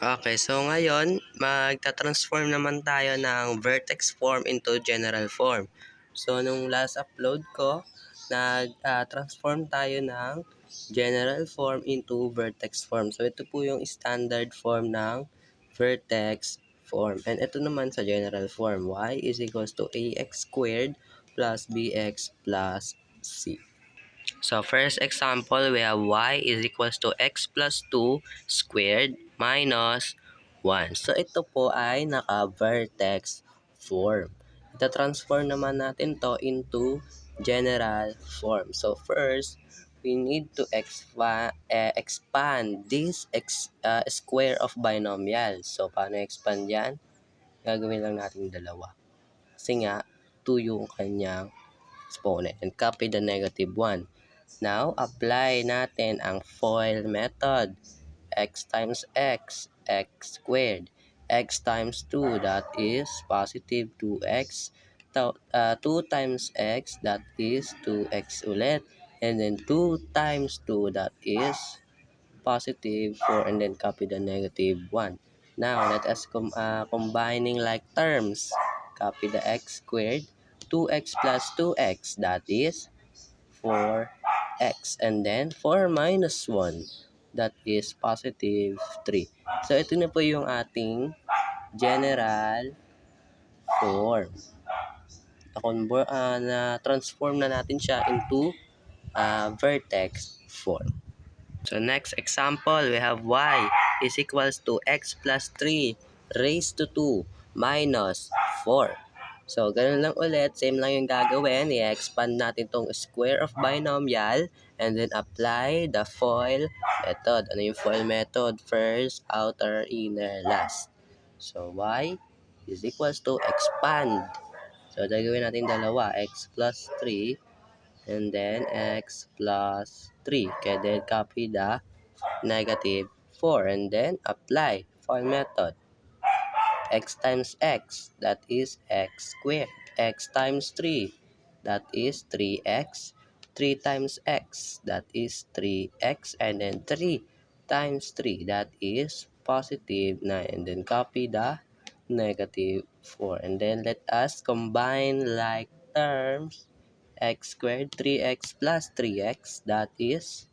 Okay, so ngayon, magta-transform naman tayo ng vertex form into general form. So, nung last upload ko, nag-transform tayo ng general form into vertex form. So, ito po yung standard form ng vertex form. And ito naman sa general form, y is equals to ax squared plus bx plus c. So, first example, we have y is equals to x plus 2 squared minus 1. So, ito po ay naka-vertex form. Ita-transform naman natin to into general form. So, first, we need to expand this square of binomial. So, paano expand yan? Gagawin lang natin dalawa. Kasi nga, 2 yung kanyang exponent. And copy the negative 1. Now, apply natin ang FOIL method. X times x, x squared. X times 2, that is positive 2x. 2 times x, that is 2x ulit. And then 2 times 2, that is positive 4. And then copy the negative 1. Now, let us combining like terms. Copy the x squared. 2x plus 2x, that is 4x. And then 4 minus 1, that is positive 3. So, ito na po yung ating general form. Na-transform na natin siya into vertex form. So, next example, we have y is equals to x plus 3 raised to 2 minus 4. So, ganun lang ulit. Same lang yung gagawin. I-expand natin tong square of binomial and then apply the FOIL method. Ano yung FOIL method? First, outer, inner, last. So, y is equals to expand. So, gagawin natin dalawa. X plus 3 and then x plus 3. Okay, then copy the negative 4 and then apply FOIL method. X times x, that is x squared. X times 3, that is 3x. 3 times x, that is 3x. And then 3 times 3, that is positive 9. And then copy the negative 4. And then let us combine like terms. X squared, 3x plus 3x, that is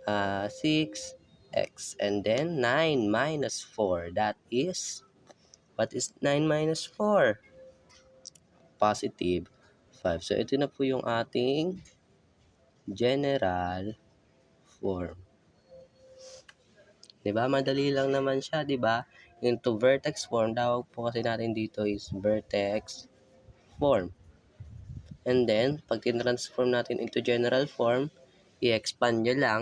6x. And then 9 minus 4, that is, what is 9 minus 4? Positive 5. So, ito na po yung ating general form. Diba? Madali lang naman siya, diba? Into vertex form, tawag po kasi natin dito is vertex form. And then, pag tinransform natin into general form, i-expand nyo lang.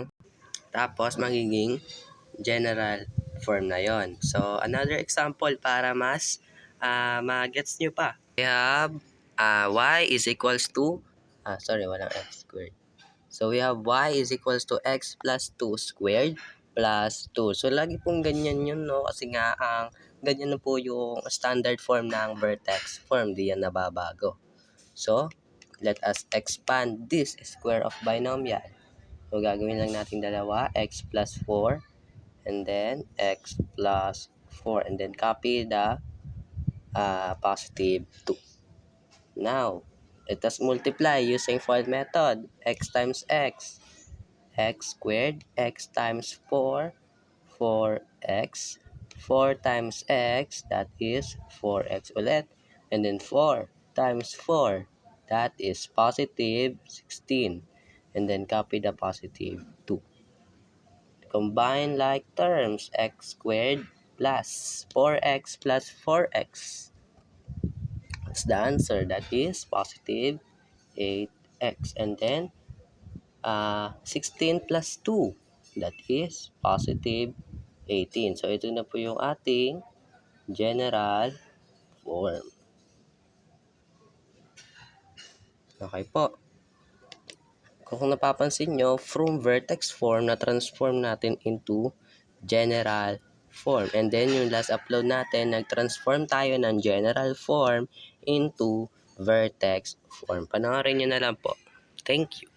Tapos, magiging general form na yon. So, another example para mas ma-gets nyo pa. We have y is equals to, walang x squared. So, we have y is equals to x plus 2 squared plus 2. So, lagi pong ganyan yun, no? Kasi nga, ganyan na po yung standard form ng vertex form. Di yan nababago. So, let us expand this square of binomial. So, gagawin lang natin dalawa, x plus 4, and then x plus 4, and then copy the positive 2. Now, let us multiply using FOIL method. X times x, x squared, x times 4, 4x, 4 times x, that is 4x ulit, and then 4 times 4, that is positive 16, and then copy the positive 2. Combine like terms, x squared plus 4x plus 4x. That's the answer, that is positive 8x. And then 16 plus 2, that is positive 18. So, ito na po yung ating general form. Okay po. Kung napapansin nyo, from vertex form na transform natin into general form. And then, yung last upload natin, nag-transform tayo ng general form into vertex form. Panoorin nyo na lang po. Thank you.